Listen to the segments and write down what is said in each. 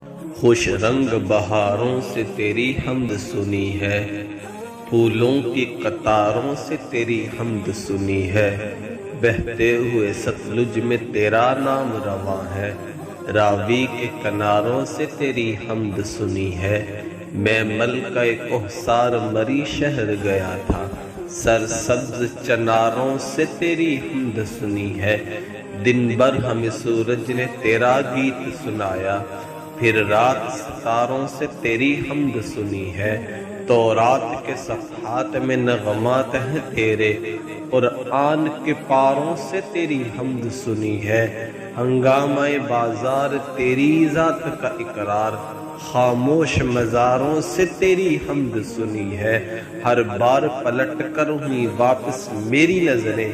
خوش رنگ بہاروں سے تیری حمد سنی ہے، پھولوں کی قطاروں سے تیری حمد سنی ہے، بہتے ہوئے ستلج میں تیرا نام رواں ہے، راوی کے کناروں سے تیری حمد سنی ہے۔ میں ملکہ کوثر مری شہر گیا تھا، سرسبز چناروں سے تیری حمد سنی ہے، دن بھر ہمیں سورج نے تیرا گیت سنایا، پھر رات ستاروں سے تیری حمد سنی ہے۔ تورات کے صفحات میں نغمات ہیں تیرے، قرآن کے پاروں سے تیری حمد سنی ہے، ہنگامہ بازار تیری ذات کا اقرار، خاموش مزاروں سے تیری حمد سنی ہے، ہر بار پلٹ کر ہوئی واپس میری نظریں،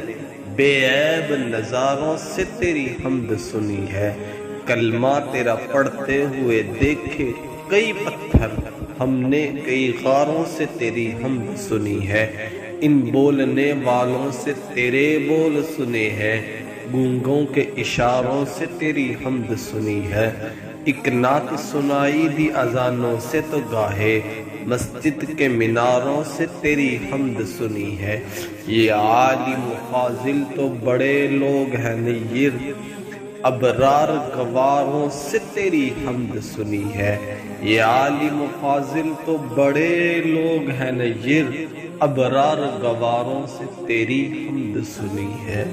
بے عیب نظاروں سے تیری حمد سنی ہے۔ کلمہ تیرا پڑھتے ہوئے دیکھے کئی پتھر، ہم نے کئی غاروں سے تیری حمد سنی ہے، ان بولنے والوں سے تیرے بول سنے ہیں، گونگوں کے اشاروں سے تیری حمد سنی ہے۔ ایک نعت سنائی دی اذانوں سے تو گاہے، مسجد کے میناروں سے تیری حمد سنی ہے۔ یہ عالم و فاضل تو بڑے لوگ ہیں نیر، ابرار گواروں سے تیری حمد سنی ہے۔ یہ عالم و فاضل تو بڑے لوگ ہیں نیر، ابرار گواروں سے تیری حمد سنی ہے۔